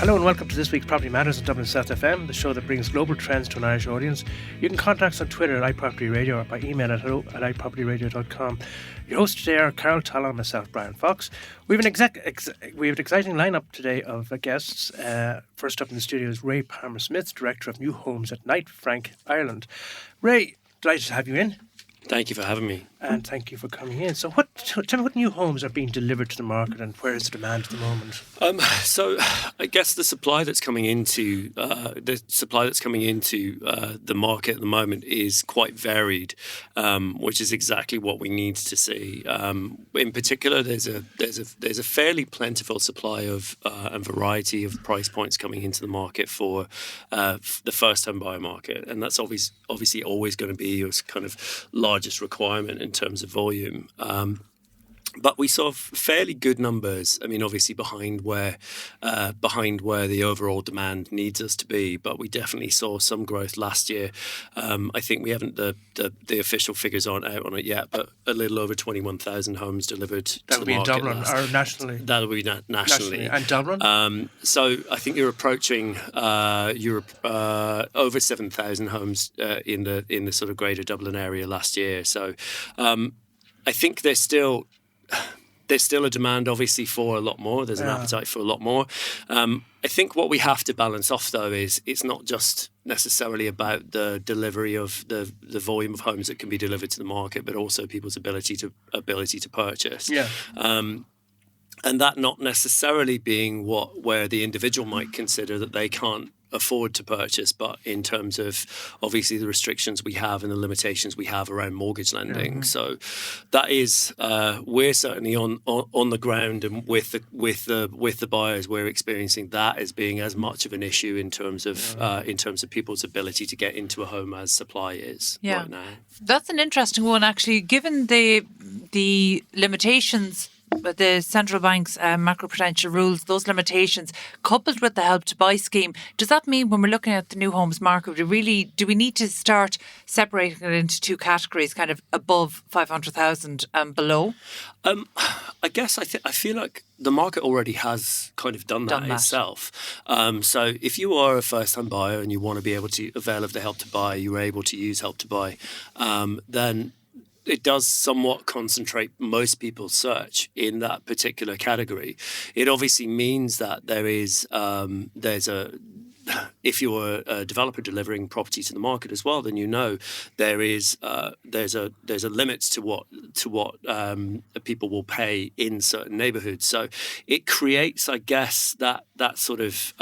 Hello and welcome to this week's Property Matters on Dublin South FM, the show that brings global trends to an Irish audience. You can contact us on Twitter at iPropertyRadio or by email at hello@ipropertyradio.com. Your hosts today are Carol Tallon and myself, Bryan Fox. We have an exciting lineup today of guests. First up in the studio is Ray Palmer-Smith, Director of New Homes at Knight Frank, Ireland. Ray, delighted to have you in. Thank you for having me. And thank you for coming in. So tell me what new homes are being delivered to the market and where is the demand at the moment? So I guess the supply that's coming into the market at the moment is quite varied, which is exactly what we need to see. In particular, there's a fairly plentiful supply of and variety of price points coming into the market for the first-time buyer market, and that's obviously always going to be your kind of largest requirement in terms of volume. But we saw fairly good numbers. I mean, obviously behind where the overall demand needs us to be. But we definitely saw some growth last year. I think we haven't the official figures aren't out on it yet, but a little over 21,000 homes delivered to the market. That would be in Dublin or nationally. That would be nationally. And Dublin. So I think you're approaching over 7,000 homes in the sort of greater Dublin area last year. So I think there's still a demand, obviously, for a lot more. There's an appetite for a lot more. I think what we have to balance off, though, is it's not just necessarily about the delivery of the volume of homes that can be delivered to the market, but also people's ability to purchase. Yeah. And that not necessarily being where the individual might consider that they can't afford to purchase, but in terms of obviously the restrictions we have and the limitations we have around mortgage lending. Mm-hmm. So that is we're certainly on the ground, and with the buyers, we're experiencing that as being as much of an issue in terms of people's ability to get into a home as supply is right now. That's an interesting one, actually, given the limitations. But the central bank's macroprudential rules, those limitations, coupled with the Help to Buy scheme, does that mean when we're looking at the new homes market, do we need to start separating it into two categories, kind of above 500,000 and below? I guess I feel like the market already has kind of done that itself. So if you are a first-time buyer and you want to be able to avail of the Help to Buy, you're able to use Help to Buy, then it does somewhat concentrate most people's search in that particular category. It obviously means that if you're a developer delivering property to the market as well, then there's a limit to what people will pay in certain neighbourhoods. So it creates, I guess, that sort of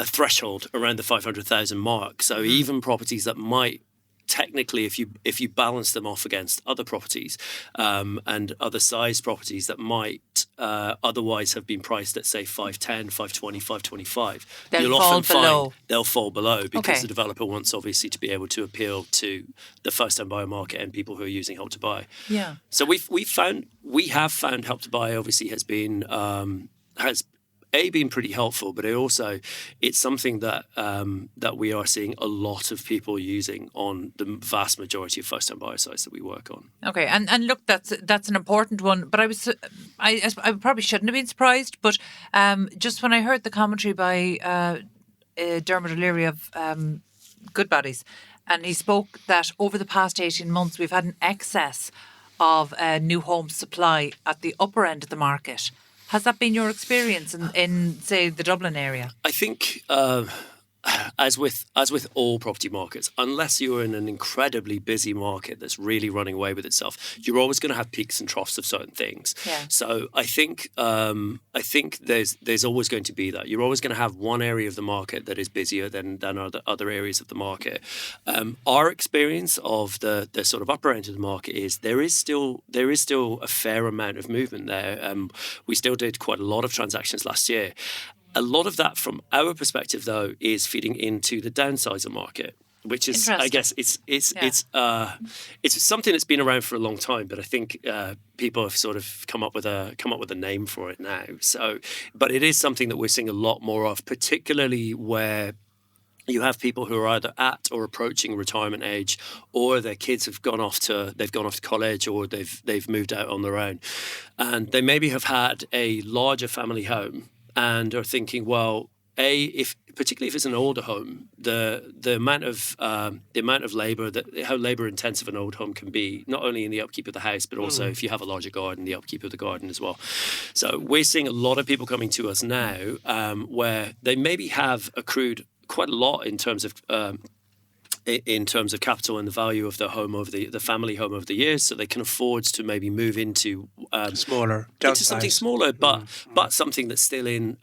threshold around the 500,000 mark. So even properties that might technically, if you balance them off against other properties and other size properties that might otherwise have been priced at, say, 510, 520, 525, you'll often find they'll fall below because the developer wants, obviously, to be able to appeal to the first-time buyer market and people who are using Help to Buy. Yeah. So we have found Help to Buy obviously has been been pretty helpful, but it's something that we are seeing a lot of people using on the vast majority of first-time buyer sites that we work on. Okay, and look, that's an important one. But I probably shouldn't have been surprised, but just when I heard the commentary by Dermot O'Leary of Goodbodies, and he spoke that over the past 18 months we've had an excess of new home supply at the upper end of the market. Has that been your experience in say, the Dublin area? I think, as with all property markets, unless you're in an incredibly busy market that's really running away with itself, you're always going to have peaks and troughs of certain things. Yeah. So I think there's always going to be that. You're always going to have one area of the market that is busier than other areas of the market. Our experience of the sort of upper end of the market is there is still a fair amount of movement there. We still did quite a lot of transactions last year. A lot of that, from our perspective, though, is feeding into the downsizer market, which is, I guess, it's something that's been around for a long time, but I think people have sort of come up with a name for it now. So, but it is something that we're seeing a lot more of, particularly where you have people who are either at or approaching retirement age, or their kids have gone off to college, or they've moved out on their own, and they maybe have had a larger family home. and are thinking, well, particularly if it's an older home, the amount of labour how labour intensive an old home can be, not only in the upkeep of the house, but also if you have a larger garden, the upkeep of the garden as well. So we're seeing a lot of people coming to us now where they maybe have accrued quite a lot in terms of capital and the value of their home over the family home over the years, so they can afford to maybe move into something smaller, but something that's still in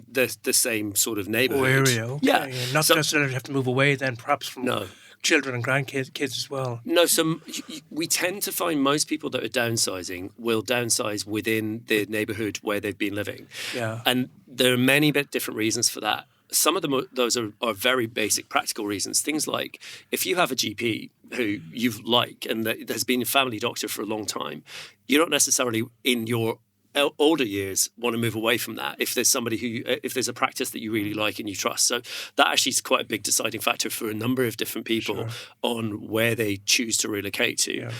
the same sort of neighbourhood. Area, okay. Yeah. Not necessarily have to move away then, perhaps from children and grandkids as well. No, so we tend to find most people that are downsizing will downsize within the neighbourhood where they've been living. Yeah. And there are many different reasons for that. Some of them, those are very basic practical reasons. Things like if you have a GP who you like and that has been a family doctor for a long time, you don't necessarily in your older years want to move away from that if there's if there's a practice that you really like and you trust. So that actually is quite a big deciding factor for a number of different people on where they choose to relocate to. Yeah.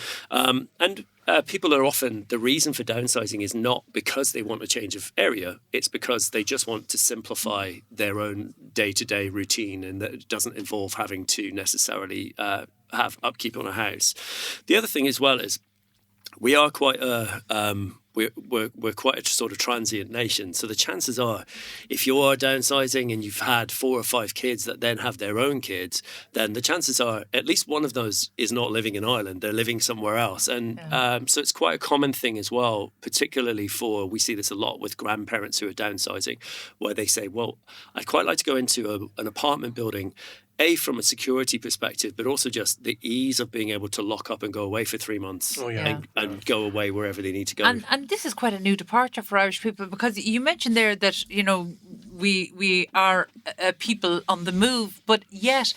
And people are often, the reason for downsizing is not because they want a change of area, it's because they just want to simplify their own day-to-day routine, and that it doesn't involve having to necessarily have upkeep on a house. The other thing as well is we are quite we're quite a sort of transient nation. So the chances are, if you are downsizing and you've had 4 or 5 kids that then have their own kids, then the chances are at least one of those is not living in Ireland. They're living somewhere else. And so it's quite a common thing as well, particularly we see this a lot with grandparents who are downsizing, where they say, well, I'd quite like to go into an apartment building, from a security perspective, but also just the ease of being able to lock up and go away for 3 months and go away wherever they need to go. And this is quite a new departure for Irish people, because you mentioned there that, we are a people on the move, but yet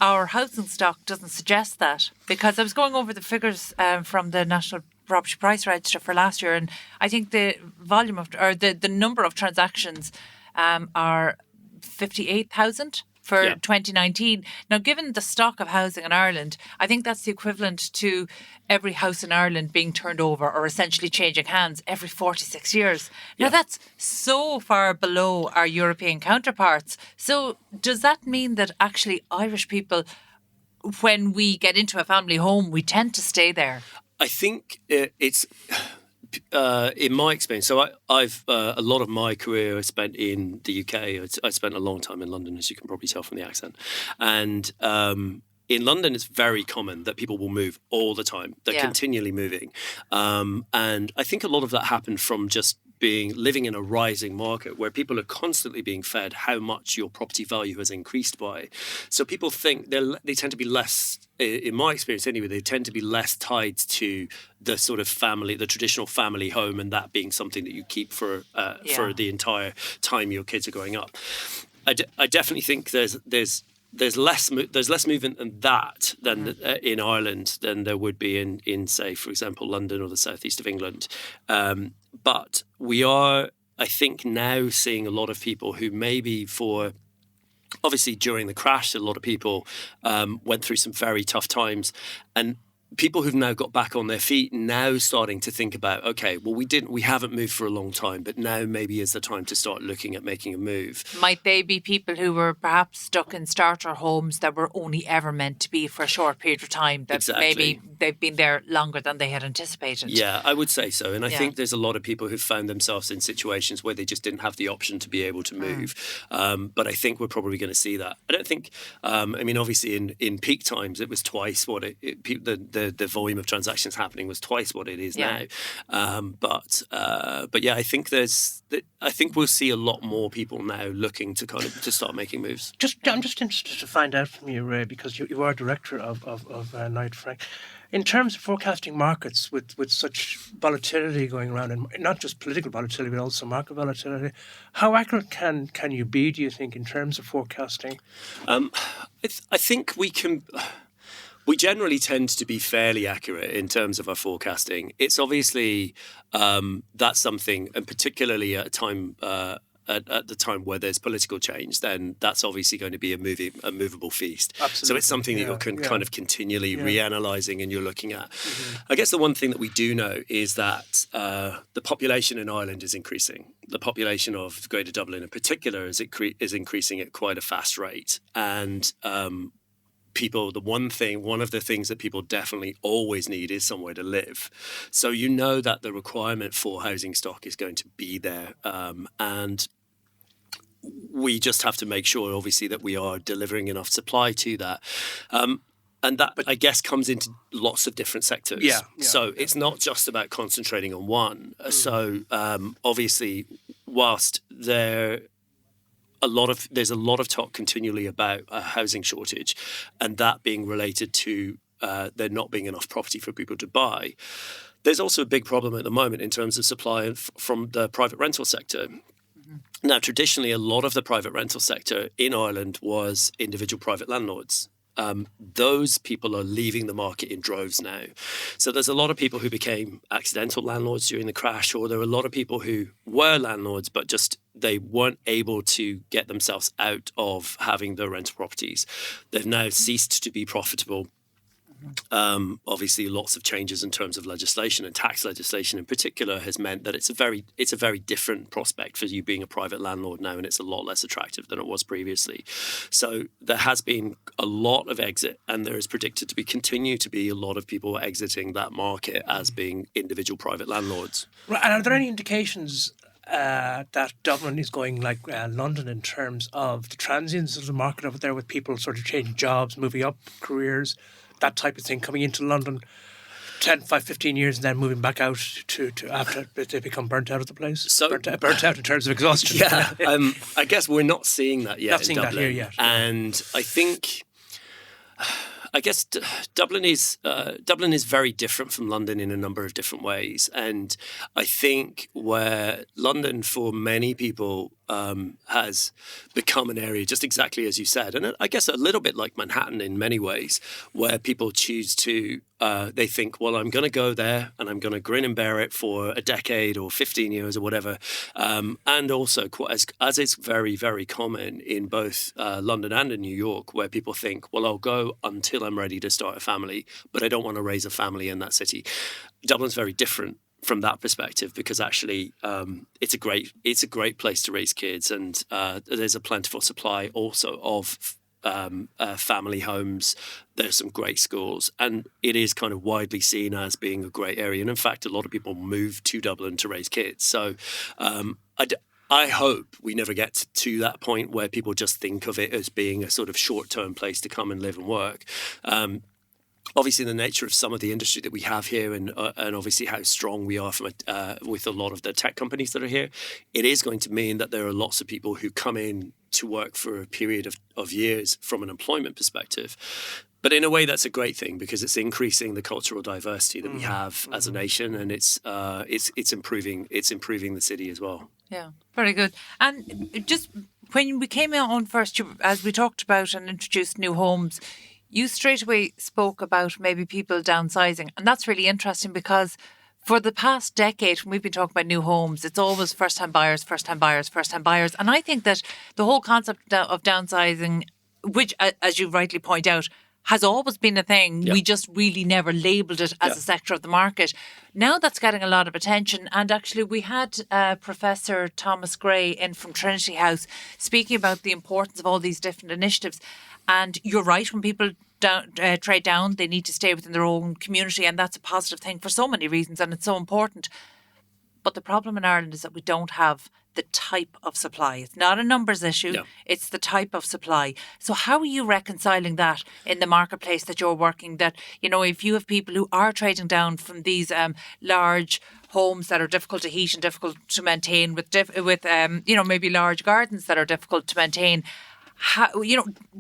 our housing stock doesn't suggest that. Because I was going over the figures from the National Property Price Register for last year, and I think the volume the number of transactions are 58,000 for 2019. Now, given the stock of housing in Ireland, I think that's the equivalent to every house in Ireland being turned over or essentially changing hands every 46 years. Now, that's so far below our European counterparts. So does that mean that actually Irish people, when we get into a family home, we tend to stay there? I think it's... in my experience, so I've a lot of my career I spent in the UK. I spent a long time in London, as you can probably tell from the accent. And in London, it's very common that people will move all the time. They're continually moving. And I think a lot of that happened from just living in a rising market where people are constantly being fed how much your property value has increased by. So people think they tend to be less, in my experience anyway, they tend to be less tied to the sort of the traditional family home, and that being something that you keep for the entire time your kids are growing up. I definitely think there's less movement than that in Ireland than there would be in say, for example, London or the southeast of England. But we are, I think, now seeing a lot of people who maybe obviously during the crash, a lot of people went through some very tough times, and people who've now got back on their feet now starting to think about, okay, well, we haven't moved for a long time, but now maybe is the time to start looking at making a move. Might they be people who were perhaps stuck in starter homes that were only ever meant to be for a short period of time, that maybe they've been there longer than they had anticipated? Yeah, I would say so. And I think there's a lot of people who've found themselves in situations where they just didn't have the option to be able to move. But I think we're probably going to see that. I don't think, obviously in peak times, it was twice what the volume of transactions happening was twice what it is now. But I think I think we'll see a lot more people now looking to start making moves. I'm just interested to find out from you, Ray, because you are director of Knight Frank. In terms of forecasting markets with such volatility going around, and not just political volatility, but also market volatility, how accurate can you be, do you think, in terms of forecasting? I think we can... We generally tend to be fairly accurate in terms of our forecasting. It's obviously that's something, and particularly at a time at the time where there's political change, then that's obviously going to be a movable feast. Absolutely. So it's something that you're kind of continually reanalyzing and you're looking at. I guess the one thing that we do know is that the population in Ireland is increasing. The population of Greater Dublin in particular is increasing at quite a fast rate. And people, one of the things that people definitely always need is somewhere to live. So you know that the requirement for housing stock is going to be there. And we just have to make sure, obviously, that we are delivering enough supply to that. And that, I guess, comes into lots of different sectors. So it's not just about concentrating on one. So obviously, whilst there's a lot of talk continually about a housing shortage, and that being related to there not being enough property for people to buy, there's also a big problem at the moment in terms of supply from the private rental sector. Now, traditionally, a lot of the private rental sector in Ireland was individual private landlords. Those people are leaving the market in droves now. So there's a lot of people who became accidental landlords during the crash, or there are a lot of people who were landlords, but just they weren't able to get themselves out of having their rental properties. They've now ceased to be profitable. Obviously, lots of changes in terms of legislation and tax legislation in particular has meant that it's a very different prospect for you being a private landlord now, and it's a lot less attractive than it was previously. So there has been a lot of exit, and there is predicted to continue to be a lot of people exiting that market as being individual private landlords. Right. And are there any indications that Dublin is going like London in terms of the transience of the market over there, with people sort of changing jobs, moving up careers, that type of thing, coming into London 10, 5, 15 years and then moving back out to after they become burnt out of the place? So, burnt out in terms of exhaustion. I guess we're not seeing that yet. Not seeing Dublin. that here yet. And I guess Dublin is very different from London in a number of different ways. And I think where London, for many people, has become an area just exactly as you said, and I guess a little bit like Manhattan in many ways, where people choose to they think, well, I'm going to go there and I'm going to grin and bear it for a decade or 15 years or whatever. And also, as is very, very common in both London and in New York, where people think, well, I'll go until I'm ready to start a family, but I don't want to raise a family in that city. Dublin's very different from that perspective, because actually it's a great place to raise kids, and there's a plentiful supply also of family homes. There's some great schools, and it is kind of widely seen as being a great area. And in fact, a lot of people move to Dublin to raise kids. So I hope we never get to that point where people just think of it as being a sort of short-term place to come and live and work. Obviously, the nature of some of the industry that we have here, and obviously how strong we are from with a lot of the tech companies that are here, it is going to mean that there are lots of people who come in to work for a period of years from an employment perspective. But in a way, that's a great thing, because it's increasing the cultural diversity that we have as a nation, and it's improving the city as well. Yeah, very good. And just when we came on first, as we talked about and introduced new homes, you straight away spoke about maybe people downsizing. And that's really interesting, because for the past decade, when we've been talking about new homes, it's always first-time buyers, first-time buyers, first-time buyers. And I think that the whole concept of downsizing, which, as you rightly point out, has always been a thing. Yeah. We just really never labelled it as a sector of the market. Now that's getting a lot of attention. And actually, we had Professor Thomas Gray in from Trinity House speaking about the importance of all these different initiatives. And you're right, when people trade down, they need to stay within their own community, and that's a positive thing for so many reasons, and it's so important. But the problem in Ireland is that we don't have the type of supply. It's not a numbers issue, it's the type of supply. So how are you reconciling that in the marketplace that you're working, that, you know, if you have people who are trading down from these large homes that are difficult to heat and difficult to maintain, with maybe large gardens that are difficult to maintain, how,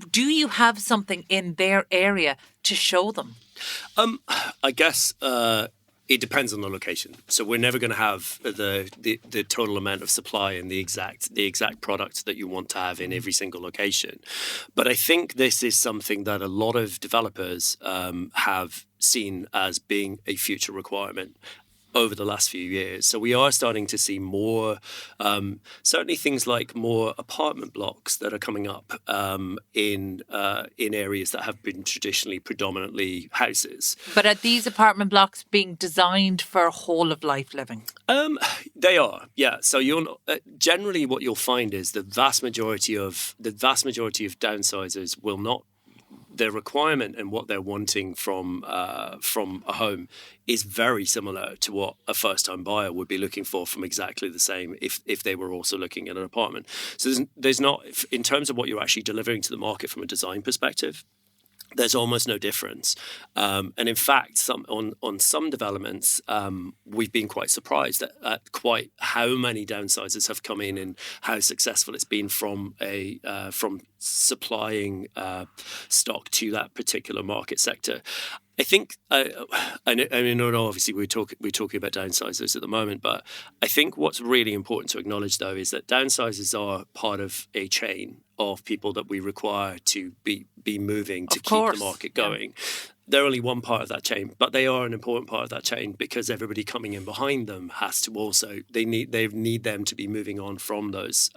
do you have something in their area to show them? I guess it depends on the location. So we're never going to have the total amount of supply and the exact product that you want to have in every single location. But I think this is something that a lot of developers have seen as being a future requirement. over the last few years. So we are starting to see more, certainly things like more apartment blocks that are coming up in areas that have been traditionally predominantly houses. But are these apartment blocks being designed for whole of life living? They are, yeah. So generally what you'll find is the vast majority of downsizers will not. Their requirement and what they're wanting from a home is very similar to what a first-time buyer would be looking for from exactly the same if they were also looking at an apartment. So there's not, in terms of what you're actually delivering to the market from a design perspective, there's almost no difference. And in fact, on some developments, we've been quite surprised at quite how many downsizers have come in and how successful it's been from supplying stock to that particular market sector. I think, I know obviously we're talking about downsizers at the moment, but I think what's really important to acknowledge, though, is that downsizers are part of a chain of people that we require to be moving to keep the market going. Yeah. They're only one part of that chain, but they are an important part of that chain because everybody coming in behind them has to also they need them to be moving on from those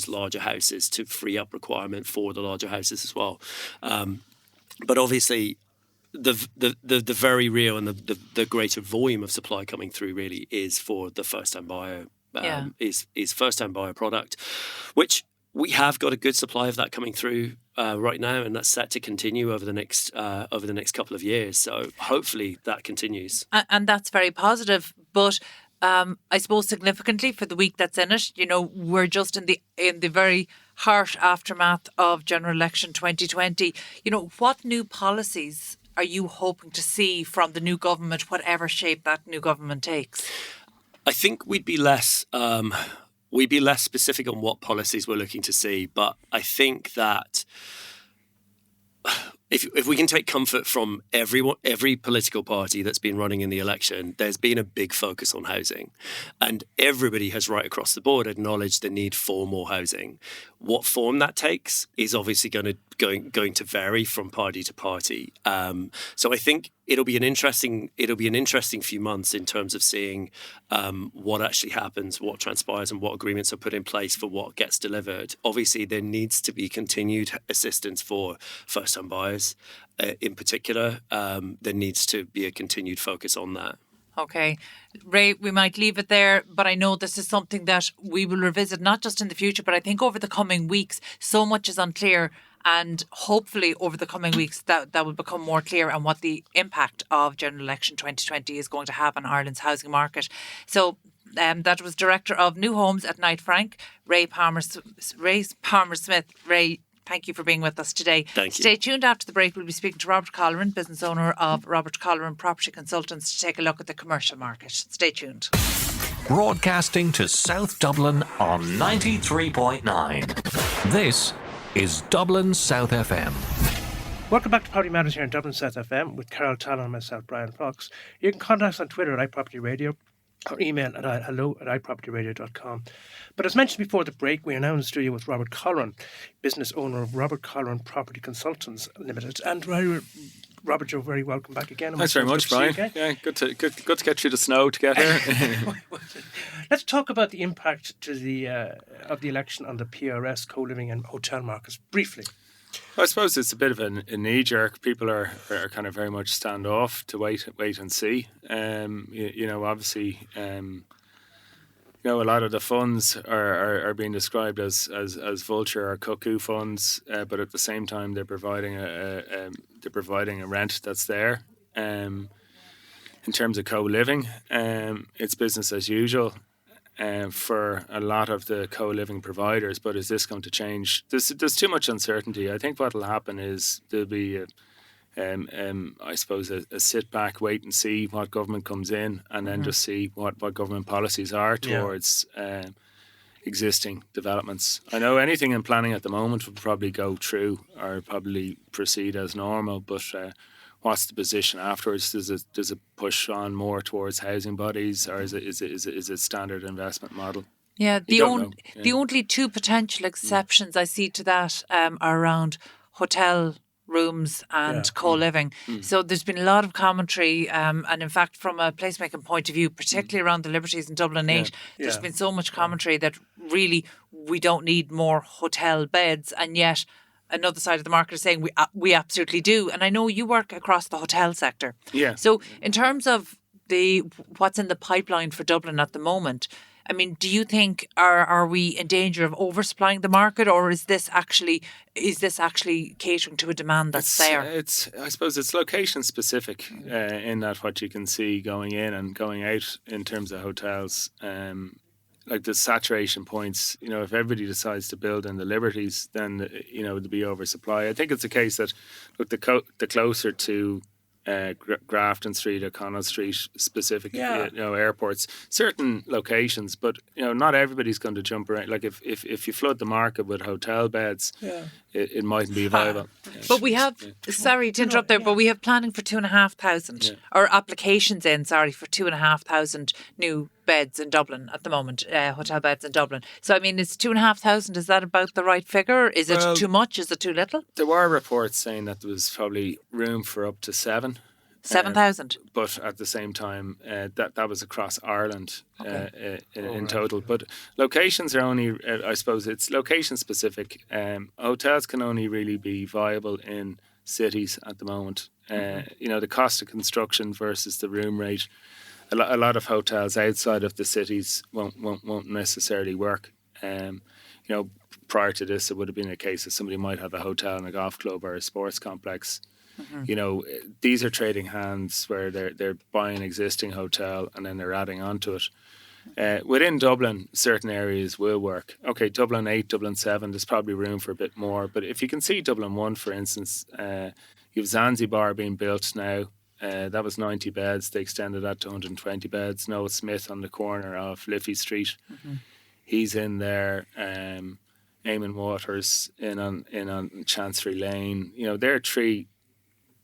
larger houses to free up requirement for the larger houses as well. But obviously, the very real and the greater volume of supply coming through really is for the first-time buyer. Is first-time buyer product, which we have got a good supply of that coming through right now, and that's set to continue over the next couple of years. So hopefully that continues, and that's very positive. But I suppose significantly for the week that's in it, we're just in the very harsh aftermath of general election 2020. What new policies are you hoping to see from the new government, whatever shape that new government takes? I think we'd be less specific on what policies we're looking to see, but I think that if we can take comfort from every political party that's been running in the election, there's been a big focus on housing, and everybody has right across the board acknowledged the need for more housing. What form that takes is obviously going to vary from party to party. So I think it'll be an interesting few months in terms of seeing what actually happens, what transpires, and what agreements are put in place for what gets delivered. Obviously, there needs to be continued assistance for first-time buyers, in particular. There needs to be a continued focus on that. Okay. Ray, we might leave it there, but I know this is something that we will revisit, not just in the future, but I think over the coming weeks. So much is unclear, and hopefully over the coming weeks that will become more clear on what the impact of general election 2020 is going to have on Ireland's housing market. So that was Director of New Homes at Knight Frank, Ray Palmer-Smith. Ray, thank you for being with us today. Thank you. Stay tuned after the break. We'll be speaking to Robert Colleran, business owner of Robert Colleran Property Consultants, to take a look at the commercial market. Stay tuned. Broadcasting to South Dublin on 93.9. This is Dublin South FM. Welcome back to Property Matters here in Dublin South FM with Carol Tallon and myself, Bryan Fox. You can contact us on Twitter at iPropertyRadio or email at hello@iPropertyRadio.com. But as mentioned before the break, we are now in the studio with Robert Colleran, business owner of Robert Colleran Property Consultants Limited. And Robert, you're very welcome back again. Thanks very much, Bryan. Yeah, good to get through the snow together. Let's talk about the impact to the of the election on the PRS, co-living and hotel markets briefly. I suppose it's a bit of a knee-jerk. People are kind of very much standoff to wait and see. Obviously, a lot of the funds are being described as vulture or cuckoo funds, but at the same time they're providing a rent that's there. In terms of co-living, it's business as usual for a lot of the co-living providers. But is this going to change? There's too much uncertainty. I think what will happen is there'll be I suppose a sit back, wait and see what government comes in, and then just see what government policies are towards existing developments. I know anything in planning at the moment will probably go through or probably proceed as normal, but what's the position afterwards? Does it push on more towards housing bodies, or is it standard investment model? Yeah, the only two potential exceptions I see to that are around hotel rooms and co-living. So there's been a lot of commentary, and in fact, from a placemaking point of view, particularly around the Liberties in Dublin 8, there's been so much commentary that really we don't need more hotel beds, and yet another side of the market is saying we absolutely do. And I know you work across the hotel sector. Yeah. So in terms of what's in the pipeline for Dublin at the moment, I mean, do you think are we in danger of oversupplying the market, or is this actually catering to a demand that's there? I suppose it's location specific in that what you can see going in and going out in terms of hotels. Like the saturation points, if everybody decides to build in the Liberties, then there'll be oversupply. I think it's a case that the closer to Grafton Street, O'Connell Street, specific airports, certain locations, but not everybody's going to jump around. Like if you flood the market with hotel beds, it mightn't be viable. But we have, sorry to interrupt there, but we have planning for 2,500 or applications in, for 2,500 new beds in Dublin at the moment, hotel beds in Dublin. So I mean, is 2,500, is that about the right figure? Is it too much? Is it too little? There were reports saying that there was probably room for up to 7,000. But at the same time, that was across Ireland in total. But locations are only, I suppose, it's location specific. Hotels can only really be viable in cities at the moment. The cost of construction versus the room rate. A lot of hotels outside of the cities won't necessarily work. Prior to this, it would have been a case that somebody might have a hotel and a golf club or a sports complex. These are trading hands where they're buying an existing hotel and then they're adding onto it. Within Dublin, certain areas will work. Okay, Dublin 8, Dublin 7, there's probably room for a bit more. But if you can see Dublin 1, for instance, you have Zanzibar being built now. That was 90 beds. They extended that to 120 beds. Noah Smith on the corner of Liffey Street. He's in there. Eamon Waters in on Chancery Lane. There are 3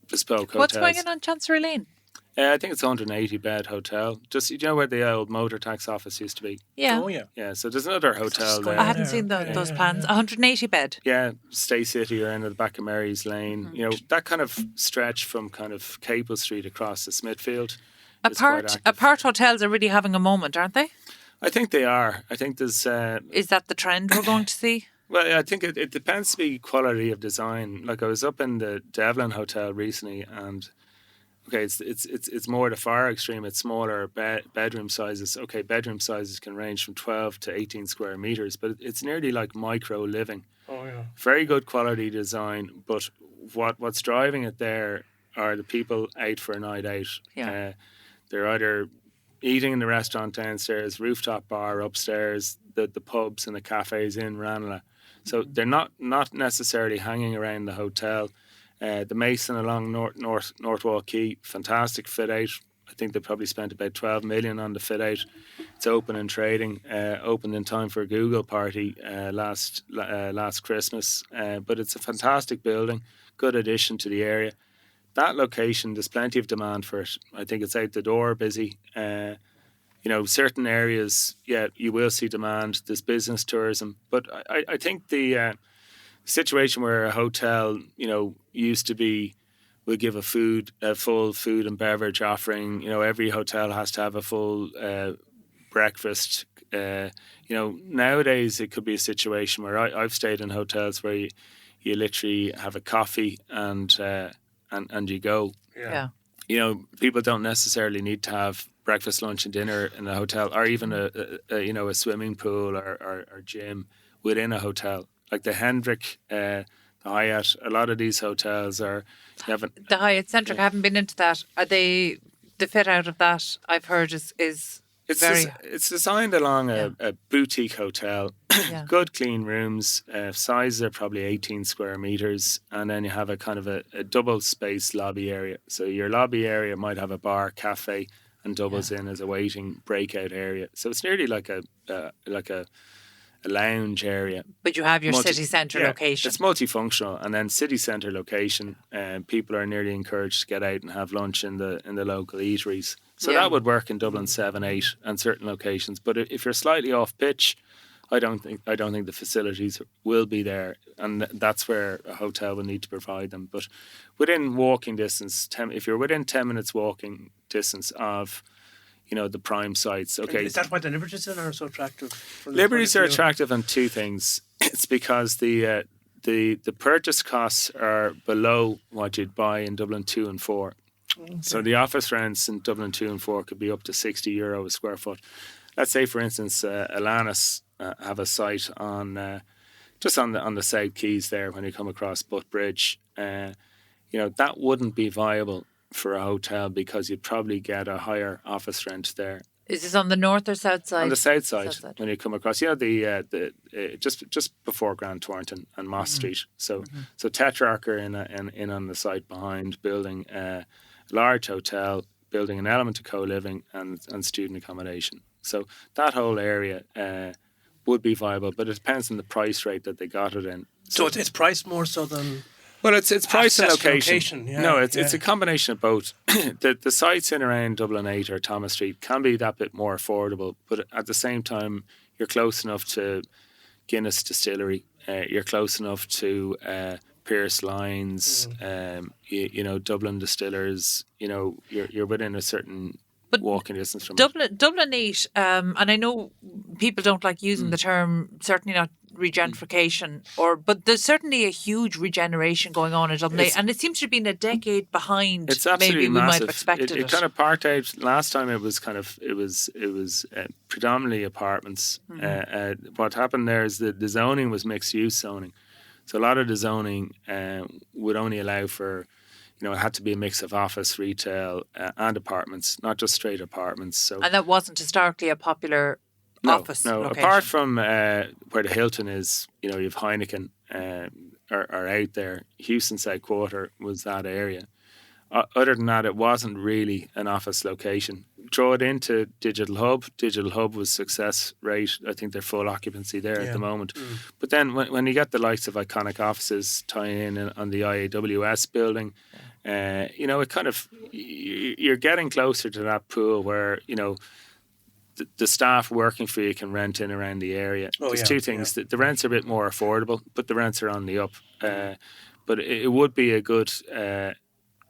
bespoke hotels. What's going on Chancery Lane? I think it's a 180 bed hotel. Just where the old motor tax office used to be. Yeah. Oh yeah. Yeah. So there's another hotel there. I hadn't seen those plans. 180 bed. Yeah, Stay City or in the back of Mary's Lane. That kind of stretch from kind of Capel Street across to Smithfield. Apart hotels are really having a moment, aren't they? I think they are. I think there's. Is that the trend we're going to see? Well, I think it depends to be quality of design. Like I was up in the Devlin Hotel recently, and okay, it's more the far extreme. It's smaller bedroom sizes. Okay, bedroom sizes can range from 12 to 18 square meters, but it's nearly like micro living. Oh yeah. Very good quality design, but what's driving it there are the people out for a night out. Yeah. They're either eating in the restaurant downstairs, rooftop bar upstairs, the pubs and the cafes in Ranelagh. So they're not necessarily hanging around the hotel. The Mason along North Wall Quay, fantastic fit out. I think they probably spent about 12 million on the fit out. It's open and trading. Opened in time for a Google party last Christmas. But it's a fantastic building, good addition to the area. That location, there's plenty of demand for it. I think it's out the door, busy. Certain areas, you will see demand. There's business tourism. But I think the situation where a hotel, used to be, will give a full food and beverage offering. Every hotel has to have a full breakfast. Nowadays it could be a situation where I've stayed in hotels where you literally have a coffee and you go. Yeah. People don't necessarily need to have breakfast, lunch, and dinner in a hotel, or even a swimming pool or gym within a hotel. Like the Hendrick, the Hyatt, a lot of these hotels are. The Hyatt Centric, I haven't been into that. Are they the fit out of that? I've heard is it's designed along a boutique hotel. Yeah. Good clean rooms. Sizes are probably 18 square meters, and then you have a kind of a double space lobby area. So your lobby area might have a bar, cafe, and doubles in as a waiting breakout area. So it's nearly like a lounge area. But you have your city centre location. It's multifunctional, and then city centre location. People are nearly encouraged to get out and have lunch in the local eateries. So that would work in Dublin 7, 8, and certain locations. But if you're slightly off pitch, I don't think the facilities will be there, and that's where a hotel will need to provide them. But within walking distance, if you're within 10 minutes walking distance of, the prime sites. Okay, is that why the Liberties are so attractive? Liberties are attractive on two things. It's because the purchase costs are below what you'd buy in Dublin 2 and 4. Okay. So the office rents in Dublin 2 and 4 could be up to €60 a square foot. Let's say, for instance, Alanis have a site on just on the South Quays there when you come across Butt Bridge. That wouldn't be viable for a hotel because you'd probably get a higher office rent there. Is this on the north or south side? On the south side. When you come across, the just before Grand Thornton and Moss Street. So Tetrarch are in on the site behind, building a large hotel, building an element of co-living and student accommodation. So that whole area would be viable, but it depends on the price rate that they got it in. So it's priced more so than... Well, it's price and location. Yeah, no, it's a combination of both. The sites in around Dublin 8 or Thomas Street can be that bit more affordable, but at the same time, you're close enough to Guinness Distillery. You're close enough to Pierce Lines, Dublin Distillers. You're within a certain walking distance from Dublin 8, and I know people don't like using the term, certainly not regentrification, but there's certainly a huge regeneration going on in Dublin 8, and it seems to have been a decade behind. It's absolutely maybe massive. We might have expected it kind of parted. Last time it was predominantly apartments. What happened there is that the zoning was mixed use zoning, so a lot of the zoning would only allow for, it had to be a mix of office, retail, and apartments, not just straight apartments. And that wasn't historically a popular office location. Apart from where the Hilton is, you have Heineken are out there. Houston South Quarter was that area. Other than that, it wasn't really an office location. Draw it into Digital Hub. Digital Hub was success rate. I think they're full occupancy there at the moment. But then when you get the likes of iconic offices tying in on the IAWS building, it kind of, you're getting closer to that pool where, the staff working for you can rent in around the area. There's two things. The rents are a bit more affordable, but the rents are on the up. But it would be a good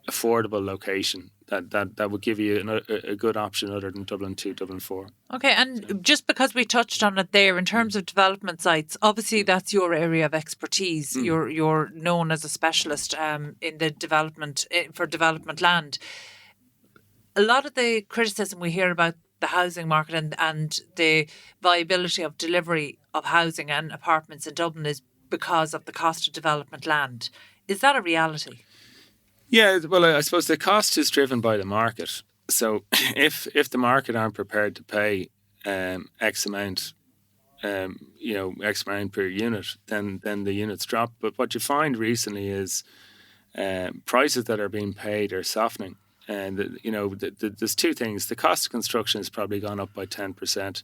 affordable location that would give you a good option other than Dublin 2, Dublin 4. Okay, and just because we touched on it there, in terms of development sites, obviously that's your area of expertise. You're known as a specialist in the development for development land. A lot of the criticism we hear about the housing market and the viability of delivery of housing and apartments in Dublin is because of the cost of development land. Is that a reality? Yeah, well, I suppose the cost is driven by the market. So if the market aren't prepared to pay X amount, X amount per unit, then the units drop. But what you find recently is prices that are being paid are softening. And there's two things. The cost of construction has probably gone up by 10%.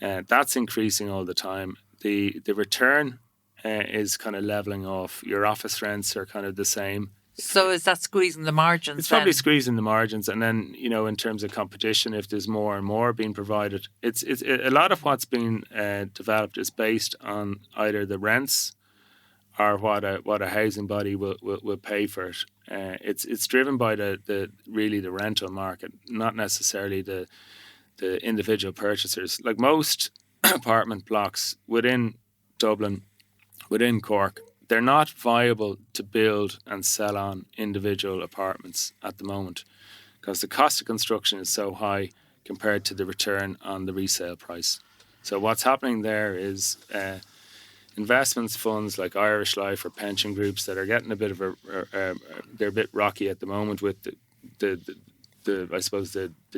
That's increasing all the time. The return is kind of leveling off. Your office rents are kind of the same. So is that squeezing the margins? It's probably squeezing the margins, and then in terms of competition, if there's more and more being provided, it's a lot of what's being developed is based on either the rents or what a housing body will pay for it. It's driven by the rental market, not necessarily the individual purchasers. Like most apartment blocks within Dublin, within Cork, they're not viable to build and sell on individual apartments at the moment because the cost of construction is so high compared to the return on the resale price. So what's happening there is investments funds like Irish Life or pension groups that are getting a bit of they're a bit rocky at the moment with the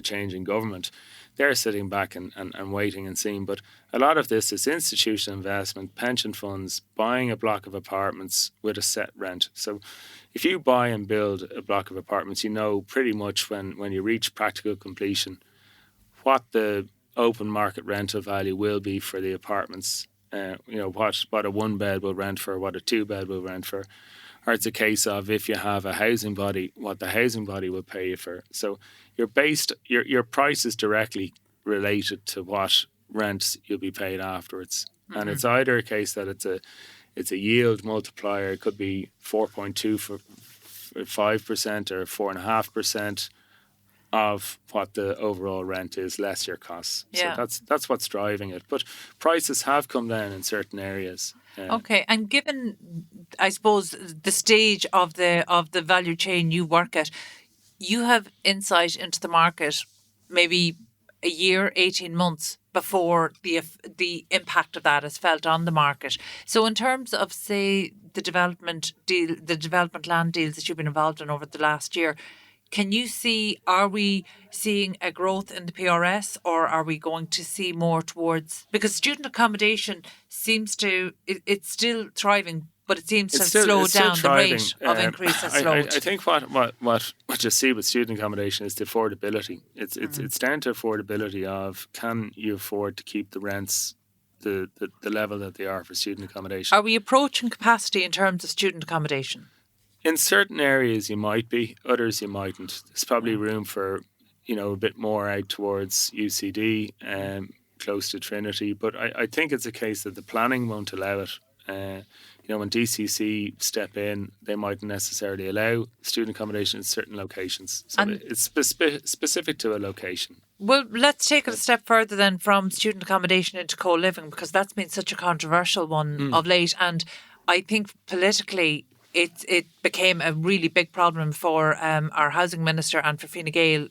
change in government. They're sitting back and waiting and seeing. But a lot of this is institutional investment, pension funds, buying a block of apartments with a set rent. So if you buy and build a block of apartments, you know pretty much when you reach practical completion what the open market rental value will be for the apartments. What a one bed will rent for, what a two bed will rent for. Or it's a case of if you have a housing body, what the housing body will pay you for. So your price is directly related to what rent you'll be paid afterwards. And it's either a case that it's a yield multiplier. It could be 4.2 for 5% or 4.5% of what the overall rent is, less your costs. Yeah. So that's what's driving it. But prices have come down in certain areas. Okay, and given, I suppose, the stage of the value chain you work at, you have insight into the market maybe a year, 18 months before the impact of that is felt on the market. So in terms of, say, the development land deals that you've been involved in over the last year, can you see, are we seeing a growth in the PRS, or are we going to see more towards, because student accommodation seems to, it's still thriving, but it seems to have slowed down. The rate of increase has slowed. I think what you see with student accommodation is the affordability. It's down to affordability of, can you afford to keep the rents the level that they are for student accommodation? Are we approaching capacity in terms of student accommodation? In certain areas you might be, others you mightn't. There's probably room for, a bit more out towards UCD, close to Trinity. But I think it's a case that the planning won't allow it. When DCC step in, they mightn't necessarily allow student accommodation in certain locations. So it's specific to a location. Well, let's take it a step further then from student accommodation into co-living, because that's been such a controversial one of late. And I think politically, it became a really big problem for our housing minister and for Fine Gael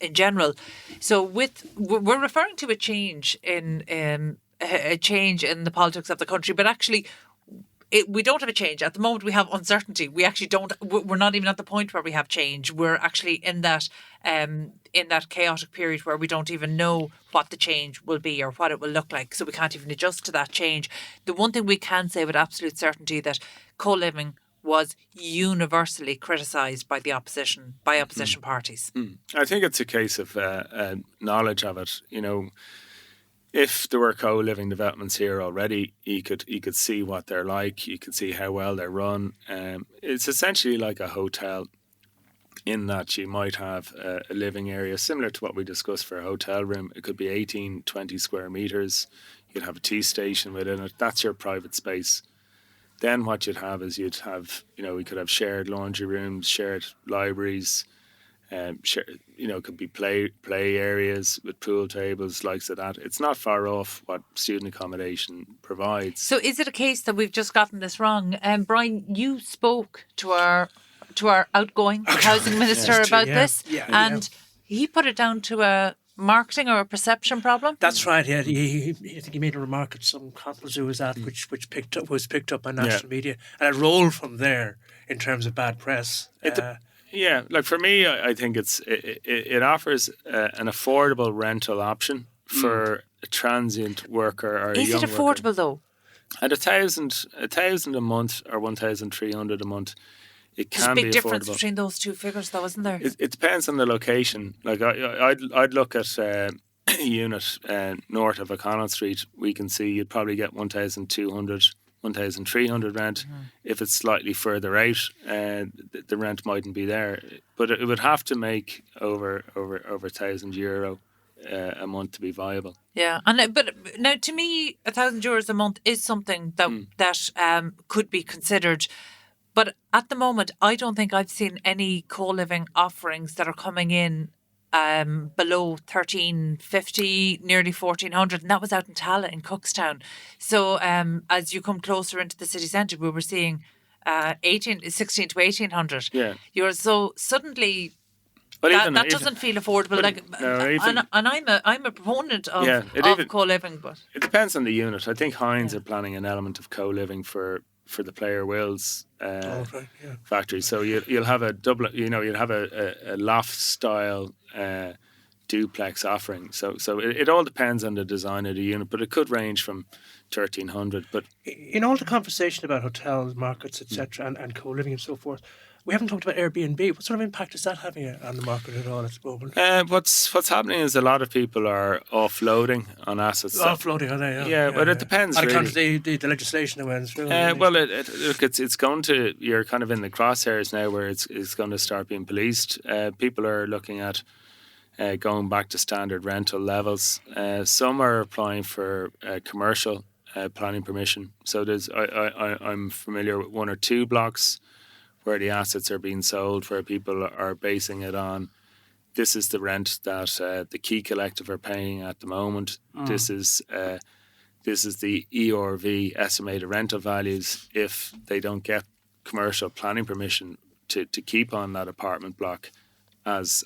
in general. So we're referring to a change in the politics of the country, but actually we don't have a change at the moment. We have uncertainty. We actually don't. We're not even at the point where we have change. We're actually in that chaotic period where we don't even know what the change will be or what it will look like. So we can't even adjust to that change. The one thing we can say with absolute certainty that co-living was universally criticised by the opposition parties. I think it's a case of knowledge of it. If there were co-living developments here already, you could see what they're like. You could see how well they're run. It's essentially like a hotel, in that you might have a living area similar to what we discussed for a hotel room. It could be 18, 20 square metres. You'd have a tea station within it. That's your private space. Then what you'd have is we could have shared laundry rooms, shared libraries. Could be play areas with pool tables, likes of that. It's not far off what student accommodation provides. So is it a case that we've just gotten this wrong? Brian, you spoke to our outgoing housing minister about this, and he put it down to a marketing or a perception problem. That's right. Yeah, I think he made a remark at some conference who was at, which was picked up by national media, and it rolled from there in terms of bad press. Like for me, I think it offers an affordable rental option for a transient worker or a young worker. Is it affordable though? At $1,000 a month or 1,300 a month, it can be affordable. There's a big difference between those two figures, though, isn't there? It depends on the location. Like I'd look at a unit north of O'Connell Street. We can see you'd probably get 1,200. 1,300 rent. If it's slightly further out, the rent mightn't be there, but it would have to make over €1,000 a month to be viable. Yeah, but now to me, €1,000 a month is something that could be considered. But at the moment, I don't think I've seen any co-living offerings that are coming in below 1,350, nearly 1,400, and that was out in Tallon in Cookstown. So as you come closer into the city centre, we were seeing 16 to 1,800 euros. So suddenly that doesn't feel affordable. I'm a proponent of co-living, but it depends on the unit. I think Hines are planning an element of co-living for the Player Wills factory. So you'll have a double. You'll have a loft style duplex offering. So it all depends on the design of the unit, but it could range from 1,300. But in all the conversation about hotels, markets, etc., and co-living and so forth, we haven't talked about Airbnb. What sort of impact is that having on the market at all at the moment? What's happening is a lot of people are offloading on assets. Offloading, are they? Yeah, but it depends. On account of the legislation that went through. It's going to. You're kind of in the crosshairs now, where it's going to start being policed. People are looking at going back to standard rental levels. Some are applying for commercial planning permission. So I'm familiar with 1 or 2 blocks where the assets are being sold, where people are basing it on, this is the rent that the Key Collective are paying at the moment. This is the ERV, estimated rental values, if they don't get commercial planning permission to keep on that apartment block as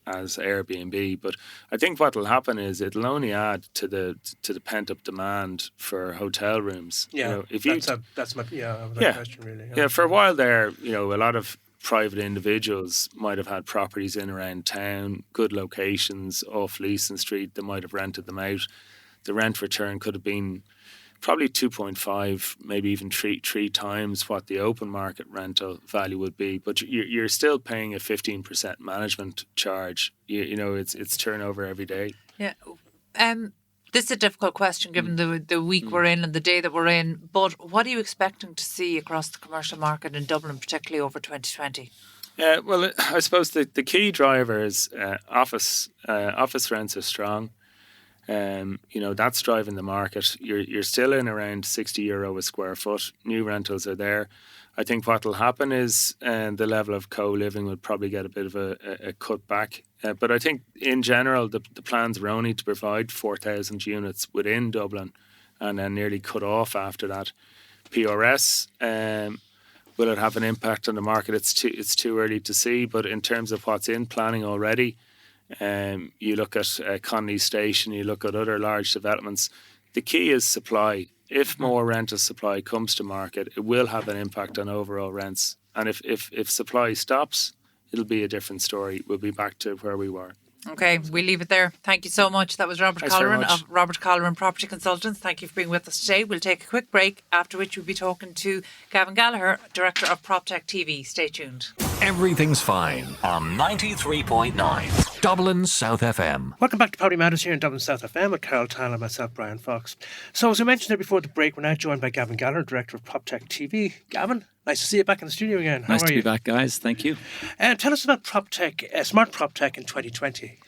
Airbnb. But I think what will happen is it'll only add to the pent up demand for hotel rooms. Yeah, if that's my question really. Yeah, for a while there, a lot of private individuals might have had properties in around town, good locations, off Leeson Street. They might have rented them out. The rent return could have been probably 2.5, maybe even three times what the open market rental value would be. But you're still paying a 15% management charge. It's turnover every day. Yeah. This is a difficult question given the week we're in and the day that we're in. But what are you expecting to see across the commercial market in Dublin, particularly over 2020? Well, I suppose the key driver is office rents are strong. That's driving the market. You're still in around €60 a square foot. New rentals are there. I think what will happen is the level of co-living will probably get a bit of a cut back. But I think in general, the plans were only to provide 4,000 units within Dublin and then nearly cut off after that. PRS, will it have an impact on the market? It's too early to see. But in terms of what's in planning already, you look at Conley Station, you look at other large developments. The key is supply. If more rental supply comes to market, it will have an impact on overall rents. And if supply stops, it'll be a different story. We'll be back to where we were. Okay, we'll leave it there. Thank you so much. That was Robert Colleran of Robert Colleran Property Consultants. Thank you for being with us today. We'll take a quick break, after which we'll be talking to Gavin Gallagher, Director of Proptech TV. Stay tuned. Everything's fine on 93.9 Dublin South FM. Welcome back to Property Matters here in Dublin South FM with Carol Tallon and myself, Brian Fox. So as I mentioned there before the break, we're now joined by Gavin Gallagher, Director of Proptech TV. Gavin, nice to see you back in the studio again. How nice are to you? be back, guys. Thank you. Tell us about Proptech, Smart Proptech in 2020.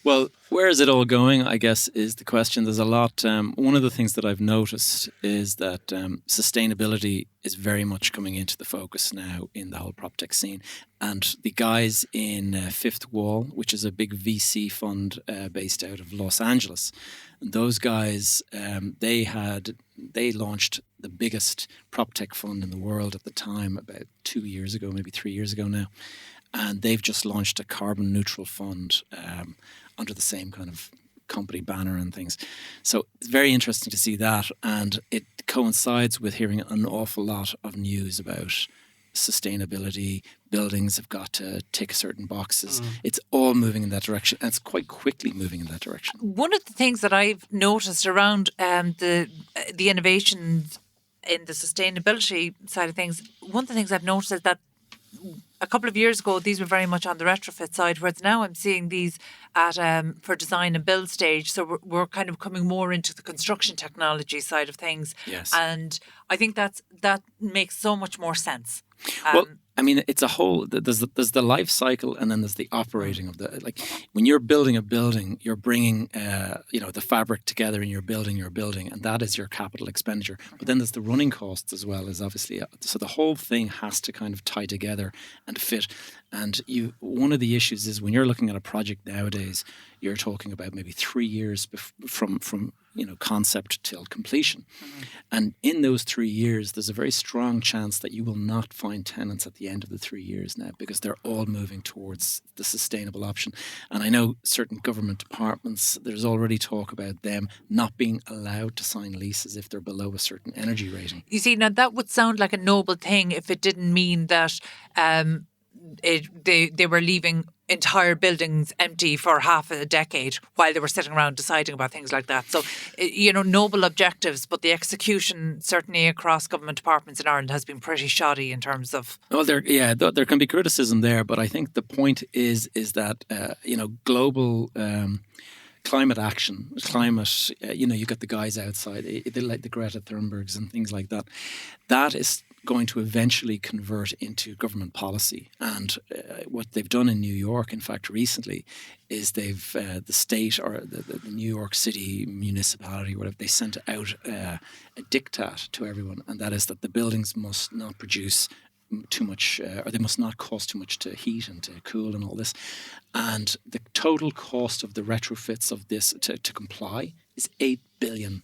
Well, where is it all going, I guess, is the question. There's a lot. One of the things that I've noticed is that sustainability is very much coming into the focus now in the whole PropTech scene. And the guys in Fifth Wall, which is a big VC fund based out of Los Angeles, those guys, they launched the biggest PropTech fund in the world at the time, about 2 years ago, maybe 3 years ago now. And they've just launched a carbon neutral fund under the same kind of company banner and things. So it's very interesting to see that. And it coincides with hearing an awful lot of news about sustainability. Buildings have got to tick certain boxes. It's all moving in that direction. And it's quite quickly moving in that direction. One of the things that I've noticed around the innovations in the sustainability side of things, one of the things I've noticed is that a couple of years ago, these were very much on the retrofit side, whereas now I'm seeing these at for design and build stage. So we're kind of coming more into the construction technology side of things. Yes. And I think that makes so much more sense. Well, I mean, it's a whole. There's the life cycle, and then there's the operating of the. Like when you're building a building, you're bringing the fabric together, and you're building your building, and that is your capital expenditure. But then there's the running costs as well as obviously. So the whole thing has to kind of tie together and fit. And one of the issues is when you're looking at a project nowadays, you're talking about maybe 3 years from concept till completion. Mm-hmm. And in those 3 years, there's a very strong chance that you will not find tenants at the end of the 3 years now, because they're all moving towards the sustainable option. And I know certain government departments, there's already talk about them not being allowed to sign leases if they're below a certain energy rating. You see, now that would sound like a noble thing if it didn't mean that they were leaving entire buildings empty for half a decade while they were sitting around deciding about things like that. So, noble objectives, but the execution certainly across government departments in Ireland has been pretty shoddy in terms of... Well, there can be criticism there, but I think the point is that, global... climate action, you've got the guys outside, they like the Greta Thunbergs and things like that. That is going to eventually convert into government policy. And what they've done in New York, in fact, recently, is they've the state or the New York City municipality, whatever, they sent out a diktat to everyone, and that is that the buildings must not produce too much, or they must not cost too much to heat and to cool and all this. And the total cost of the retrofits of this to comply is $8 billion.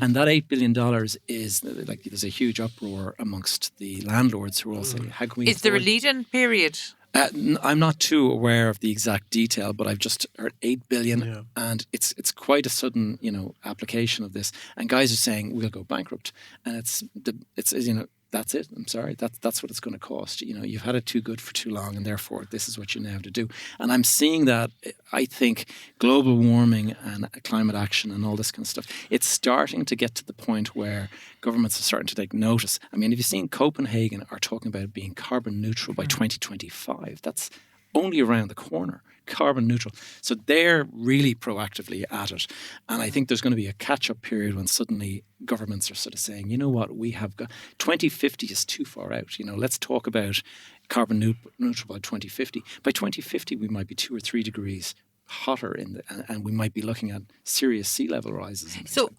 And that $8 billion is like, there's a huge uproar amongst the landlords who are all saying, how can we Is there a lead-in period? I'm not too aware of the exact detail, but I've just heard $8 billion, and it's quite a sudden, application of this. And guys are saying we'll go bankrupt, and it's that's it. I'm sorry. That's what it's going to cost. You've had it too good for too long, and therefore this is what you now have to do. And I'm seeing that. I think global warming and climate action and all this kind of stuff, it's starting to get to the point where governments are starting to take notice. I mean, have you seen Copenhagen are talking about being carbon neutral by 2025? That's only around the corner. Carbon neutral. So they're really proactively at it. And I think there's going to be a catch-up period when suddenly governments are sort of saying, you know what, we have got 2050 is too far out. Let's talk about carbon neutral by 2050. By 2050, we might be 2 or 3 degrees hotter and we might be looking at serious sea level rises. So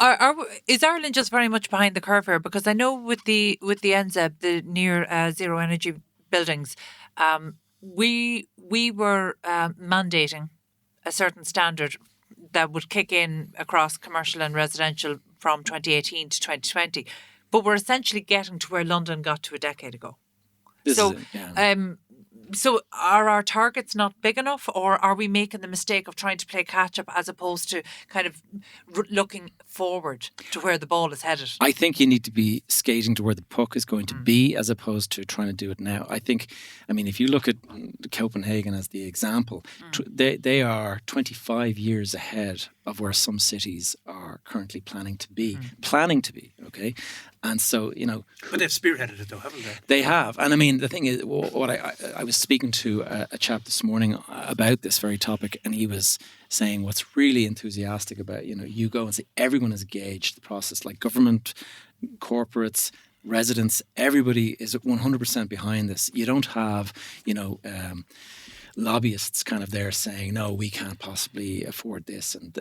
is Ireland just very much behind the curve here? Because I know with the NZEB, the near zero energy buildings, we were mandating a certain standard that would kick in across commercial and residential from 2018 to 2020. But we're essentially getting to where London got to a decade ago. So are our targets not big enough, or are we making the mistake of trying to play catch up as opposed to kind of looking forward to where the ball is headed? I think you need to be skating to where the puck is going to be as opposed to trying to do it now. If you look at Copenhagen as the example, they are 25 years ahead of where some cities are currently planning to be, okay? And so, But they've spearheaded it though, haven't they? They have. And I mean, the thing is, what I was speaking to a chap this morning about this very topic, and he was saying what's really enthusiastic about, you go and say everyone has gauged the process, like government, corporates, residents, everybody is 100% behind this. You don't have, lobbyists kind of there saying, no, we can't possibly afford this. And,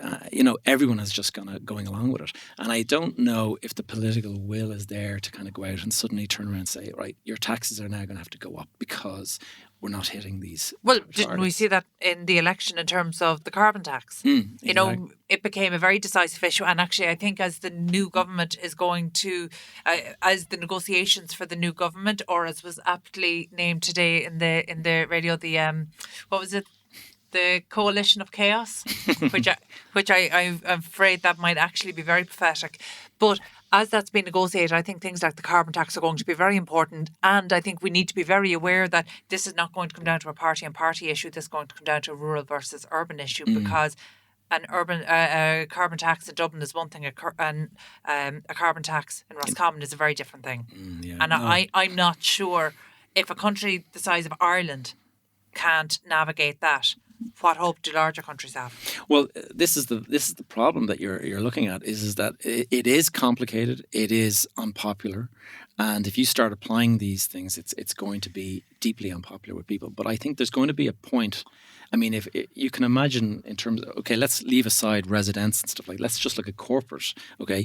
everyone is just going along with it. And I don't know if the political will is there to kind of go out and suddenly turn around and say, right, your taxes are now going to have to go up because we're not hitting these. Well, didn't we see that in the election in terms of the carbon tax? Exactly. It became a very decisive issue. And actually, I think as the new government is going to, as the negotiations for the new government, or as was aptly named today in the radio, what was it? The Coalition of Chaos, which I'm afraid that might actually be very prophetic. But as that's been negotiated, I think things like the carbon tax are going to be very important. And I think we need to be very aware that this is not going to come down to a party and party issue. This is going to come down to a rural versus urban issue, because a carbon tax in Dublin is one thing, and a carbon tax in Roscommon is a very different thing. I'm not sure if a country the size of Ireland can't navigate that, what hope do larger countries have? Well, this is the problem that you're looking at is that it is complicated, it is unpopular, and if you start applying these things, it's going to be deeply unpopular with people. But I think there's going to be a point. I mean, if you can imagine in terms of, okay, let's leave aside residents and stuff like, let's just look at corporate, okay?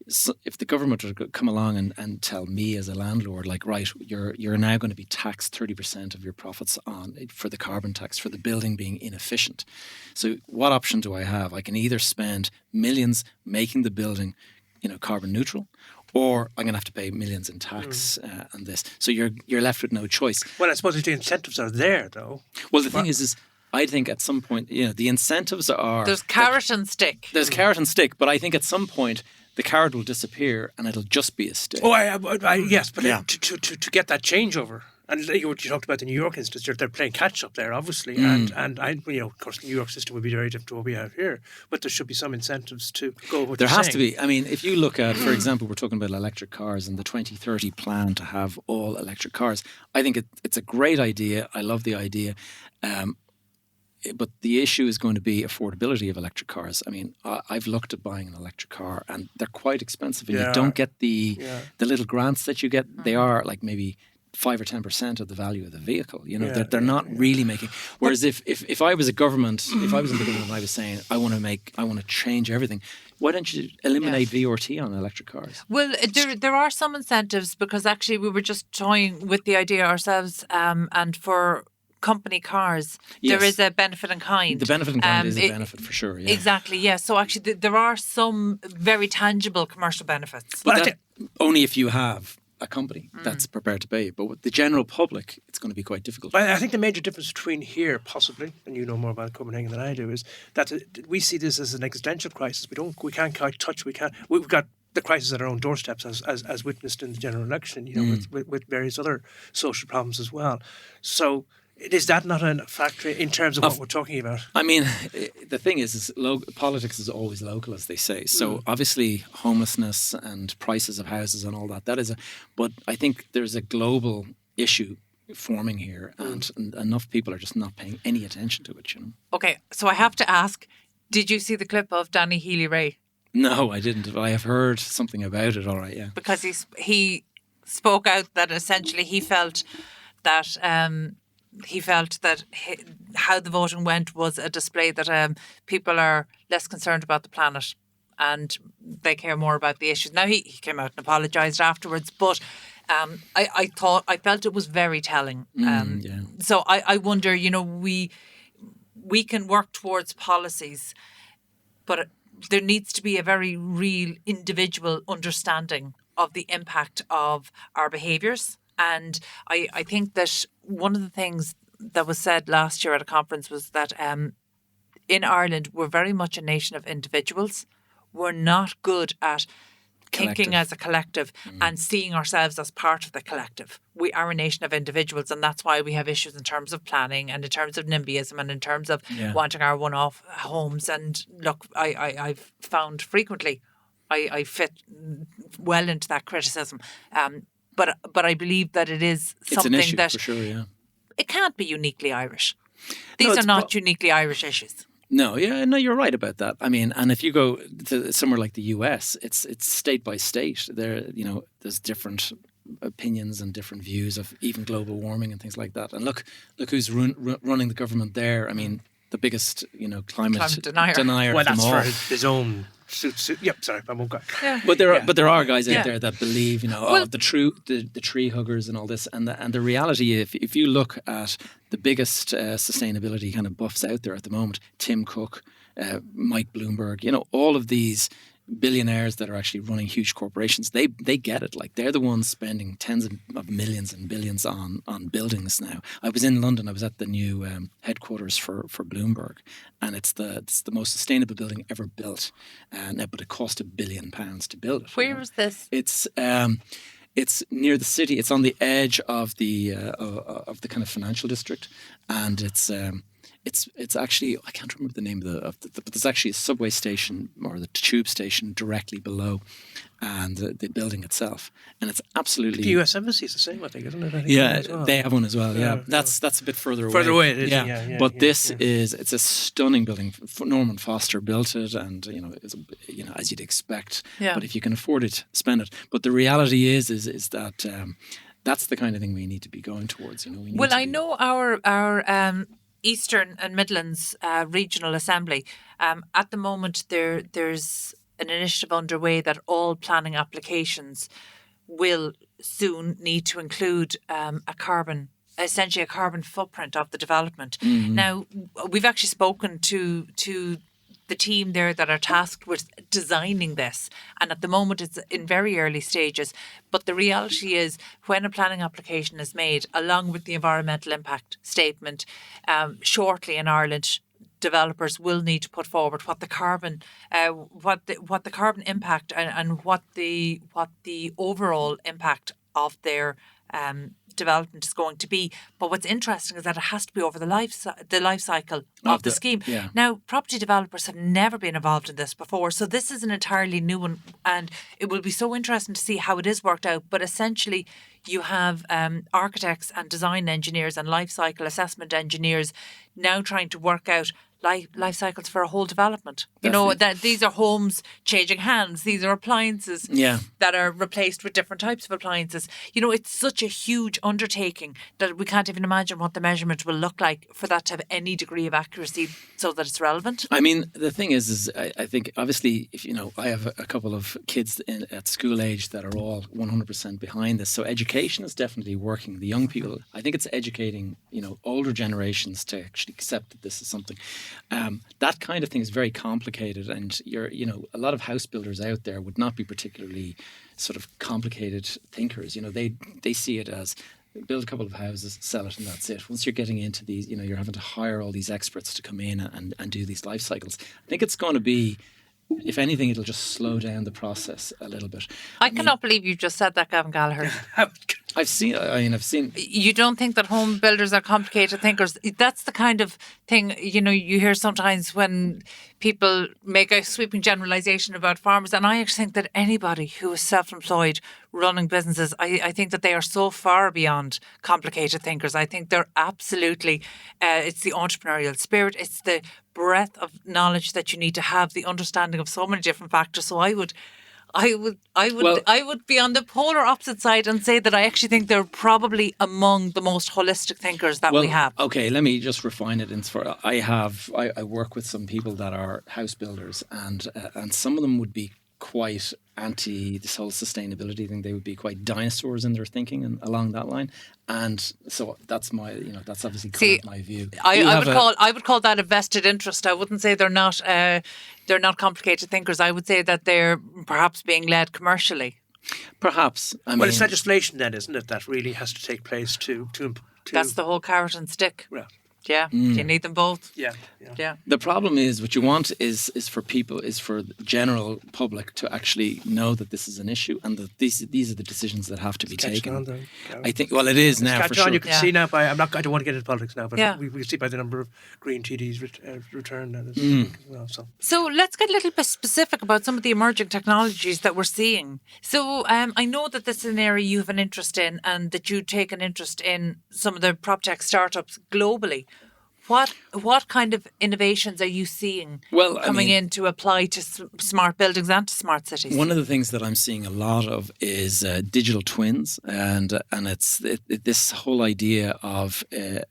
So if the government were to come along and tell me as a landlord, like, right, you're now going to be taxed 30% of your profits for the carbon tax for the building being inefficient. So what option do I have? I can either spend millions making the building, carbon neutral, or I'm going to have to pay millions in tax on this. So you're left with no choice. Well, I suppose the incentives are there, though. Well, the thing is I think at some point, the incentives are... There's carrot and stick. There's carrot and stick, but I think at some point the carrot will disappear and it'll just be a stick. Oh, yes, but to get that changeover, and like what you talked about the New York instance, they're playing catch up there, obviously, and of course, the New York system would be very different to what we have here, but there should be some incentives to go with what there you're has saying. To be. I mean, if you look at, for example, we're talking about electric cars and the 2030 plan to have all electric cars. I think it's a great idea. I love the idea. but the issue is going to be affordability of electric cars. I mean, I've looked at buying an electric car, and they're quite expensive, and you don't get the little grants that you get. They are like maybe 5 or 10% of the value of the vehicle. You know, they're not really making. Whereas if I was a government, if I was in the government, and I was saying I want to change everything. Why don't you eliminate VRT on electric cars? Well, there are some incentives, because actually we were just toying with the idea ourselves, and for company cars, there is a benefit in kind. The benefit in kind is a benefit for sure. Yeah. Exactly, yeah. So actually there are some very tangible commercial benefits. But only if you have a company that's prepared to pay. But with the general public, it's going to be quite difficult. But I think the major difference between here, possibly, and you know more about Copenhagen than I do, is that we see this as an existential crisis. We can't quite touch. We've got the crisis at our own doorsteps, as witnessed in the general election. You know, with various other social problems as well. So. Is that not a factor in terms of what we're talking about? I mean, the thing is politics is always local, as they say. So obviously homelessness and prices of houses and all that is but I think there's a global issue forming here, and enough people are just not paying any attention to it, you know. Okay, so I have to ask, did you see the clip of Danny Healy-Rae? No, I didn't, but I have heard something about it, all right, yeah. Because he spoke out that essentially he felt that how the voting went was a display that people are less concerned about the planet and they care more about the issues. Now, he came out and apologised afterwards, but I felt it was very telling. So I wonder, you know, we can work towards policies, but there needs to be a very real individual understanding of the impact of our behaviours. And I think that one of the things that was said last year at a conference was that in Ireland, we're very much a nation of individuals. We're not good at thinking as a collective and seeing ourselves as part of the collective. We are a nation of individuals, and that's why we have issues in terms of planning and in terms of NIMBYism and in terms of wanting our one-off homes. And look, I've found frequently I fit well into that criticism. But I believe that it is something it's an issue, that for sure, yeah. It can't be uniquely Irish. These are not uniquely Irish issues. No, you're right about that. I mean, and if you go to somewhere like the US, it's state by state. There's different opinions and different views of even global warming and things like that. And look who's running the government there. I mean, the biggest, climate denier well, of them that's all. for his own. Yep, sorry, I won't go. Yeah. But there are guys out there that believe, the tree huggers and all this, and the reality, if you look at the biggest sustainability kind of buffs out there at the moment, Tim Cook, Mike Bloomberg, all of these billionaires that are actually running huge corporations, they get it. Like, they're the ones spending tens of millions and billions on buildings now. I was in London. I was at the new headquarters for Bloomberg, and it's the most sustainable building ever built. But it cost £1 billion to build it. Where was this? It's near the city. It's on the edge of the kind of financial district, and it's actually, I can't remember the name but there's actually a subway station or the tube station directly below, and the building itself, and it's absolutely. The US Embassy is the same, I think, isn't it? They have one as well. Yeah, that's a bit further away. Further away, it is. Yeah. But this is it's a stunning building. Norman Foster built it, and it's, as you'd expect. Yeah. But if you can afford it, spend it. But the reality is that that's the kind of thing we need to be going towards. I know our Eastern and Midlands Regional Assembly. At the moment, there's an initiative underway that all planning applications will soon need to include essentially a carbon footprint of the development. Mm-hmm. Now, we've actually spoken to the team there that are tasked with designing this, and at the moment it's in very early stages. But the reality is, when a planning application is made, along with the environmental impact statement, shortly in Ireland, developers will need to put forward what the carbon impact and what the overall impact of their development is going to be. But what's interesting is that it has to be over the life cycle of the scheme. Yeah. Now, property developers have never been involved in this before, so this is an entirely new one, and it will be so interesting to see how it is worked out. But essentially, you have architects and design engineers and life cycle assessment engineers now trying to work out life cycles for a whole development. You know, that these are homes changing hands. These are appliances that are replaced with different types of appliances. You know, it's such a huge undertaking that we can't even imagine what the measurement will look like for that to have any degree of accuracy so that it's relevant. I mean, the thing is I think obviously, if you know, I have a couple of kids at school age that are all 100% behind this. So education is definitely working. The young people, I think it's educating, you know, older generations to actually accept that this is something. That kind of thing is very complicated, and a lot of house builders out there would not be particularly sort of complicated thinkers. You know, they see it as build a couple of houses, sell it, and that's it. Once you're getting into these, you know, you're having to hire all these experts to come in and do these life cycles. I think it's going to be, if anything, it'll just slow down the process a little bit. I cannot believe you just said that, Gavin Gallagher. I've seen. You don't think that home builders are complicated thinkers? That's the kind of thing, you know, you hear sometimes when people make a sweeping generalisation about farmers. And I actually think that anybody who is self-employed running businesses, I think that they are so far beyond complicated thinkers. I think they're absolutely, it's the entrepreneurial spirit, it's the breadth of knowledge that you need to have, the understanding of so many different factors. So I would be on the polar opposite side and say that I actually think they're probably among the most holistic thinkers that we have. Okay, let me just refine it. I work with some people that are house builders, and some of them would be quite anti this whole sustainability thing. They would be quite dinosaurs in their thinking and along that line. And so that's my, you know, that's obviously kind of my view. I would call that a vested interest. I wouldn't say they're not complicated thinkers. I would say that they're perhaps being led commercially. Perhaps. Well, it's legislation then, isn't it, that really has to take place to That's the whole carrot and stick. Yeah. Yeah, you need them both. Yeah. The problem is, what you want is for the general public to actually know that this is an issue, and that these are the decisions that have to be taken. I think. Well, it is now for sure. You can see now by I don't want to get into politics now, but we see by the number of Green TDs returned as well. So let's get a little bit specific about some of the emerging technologies that we're seeing. So I know that this is an area you have an interest in, and that you take an interest in some of the Proptech startups globally. What kind of innovations are you seeing coming in to apply to smart buildings and to smart cities? One of the things that I'm seeing a lot of is digital twins, and it's this whole idea of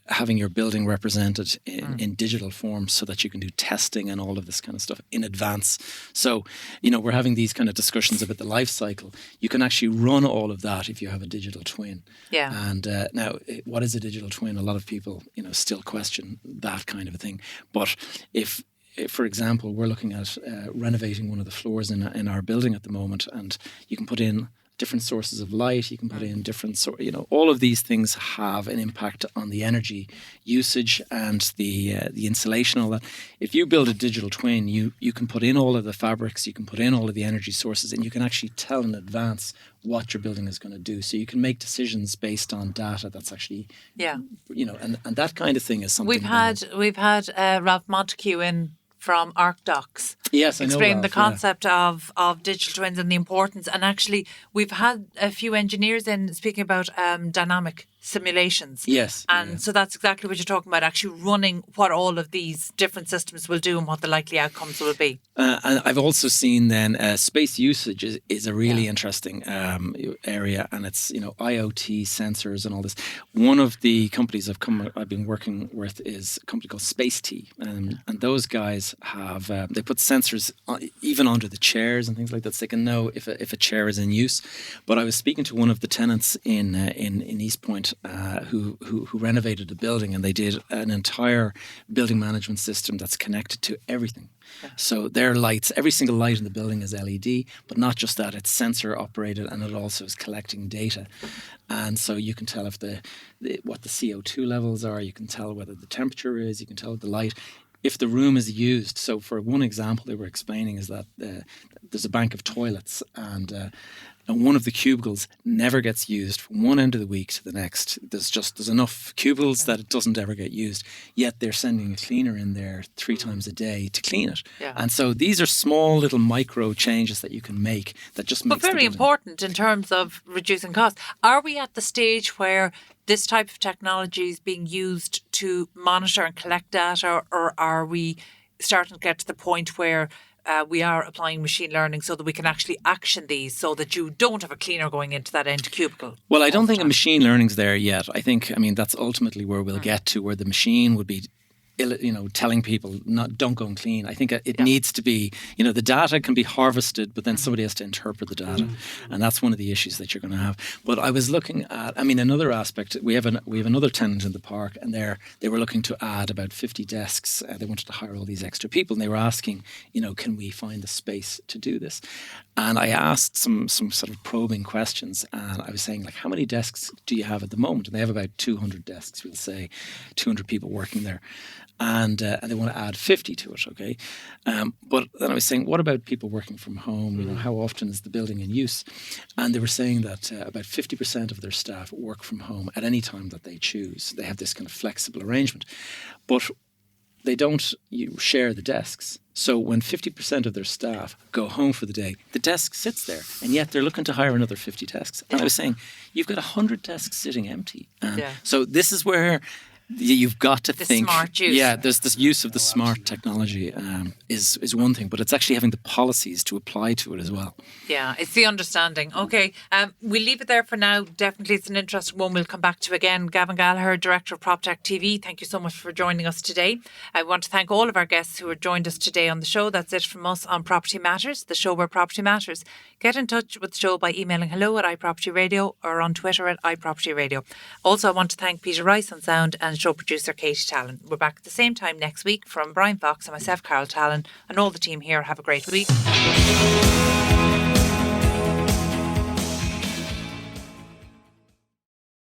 having your building represented in digital form, so that you can do testing and all of this kind of stuff in advance. So, you know, we're having these kind of discussions about the life cycle. You can actually run all of that if you have a digital twin. Yeah. And now, what is a digital twin? A lot of people, you know, still question that kind of a thing. But if for example, we're looking at renovating one of the floors in our building at the moment, and you can put in different sources of light, you can put in different all of these things have an impact on the energy usage and the insulation, all that. If you build a digital twin, you can put in all of the fabrics, you can put in all of the energy sources, and you can actually tell in advance what your building is going to do. So you can make decisions based on data that's actually, you know, and that kind of thing is something. We've had Ralph Montague in from ArcDocs. Yes, I know explain Ralph, the concept of digital twins and the importance. And actually, we've had a few engineers in speaking about dynamic simulations. Yes. And so that's exactly what you're talking about, actually running what all of these different systems will do and what the likely outcomes will be. And I've also seen then space usage is a really interesting area, and it's, you know, IoT sensors and all this. One of the companies I've been working with is a company called Space T, and those guys have they put sensors even under the chairs and things like that, so they can know if a chair is in use. But I was speaking to one of the tenants in East Point who renovated a building, and they did an entire building management system that's connected to everything. Yeah. So their lights, every single light in the building is LED, but not just that, it's sensor operated, and it also is collecting data. And so you can tell if what the CO2 levels are, you can tell whether the temperature is, you can tell the light. if the room is used. So for one example they were explaining is that there's a bank of toilets and one of the cubicles never gets used from one end of the week to the next. There's enough cubicles that it doesn't ever get used. Yet they're sending a cleaner in there 3 times a day to clean it. Yeah. And so these are small little micro changes that you can make that just makes But very important in terms of reducing costs. Are we at the stage where this type of technology is being used to monitor and collect data, or are we starting to get to the point where we are applying machine learning so that we can actually action these so that you don't have a cleaner going into that end cubicle? Well, I don't think a machine learning's there yet. I mean, that's ultimately where we'll get to, where the machine would be telling people don't go and clean. I think it needs to be, the data can be harvested, but then somebody has to interpret the data, and that's one of the issues that you're going to have. But I was looking at, another aspect. We have another tenant in the park, and they were looking to add about 50 desks. They wanted to hire all these extra people, and they were asking, can we find the space to do this? And I asked some sort of probing questions, and I was saying, like, how many desks do you have at the moment? And they have about 200 desks, we'll say, 200 people working there. And they want to add 50 to it, okay? But then I was saying, what about people working from home? How often is the building in use? And they were saying that about 50% of their staff work from home at any time that they choose. They have this kind of flexible arrangement. But they don't share the desks. So when 50% of their staff go home for the day, the desk sits there, and yet they're looking to hire another 50 desks. And I was saying, you've got 100 desks sitting empty. So this is where you've got to think. Smart use. Yeah, there's this use of the smart technology is one thing, but it's actually having the policies to apply to it as well. Yeah, it's the understanding. Okay, we'll leave it there for now. Definitely it's an interesting one we'll come back to again. Gavin Gallagher, Director of Proptech TV, thank you so much for joining us today. I want to thank all of our guests who have joined us today on the show. That's it from us on Property Matters, the show where property matters. Get in touch with the show by emailing hello@iPropertyRadio or on Twitter @iPropertyRadio. Also, I want to thank Peter Rice on sound and show producer Katie Tallon. We're back at the same time next week. From Bryan Fox and myself, Carol Tallon, and all the team here, have a great week.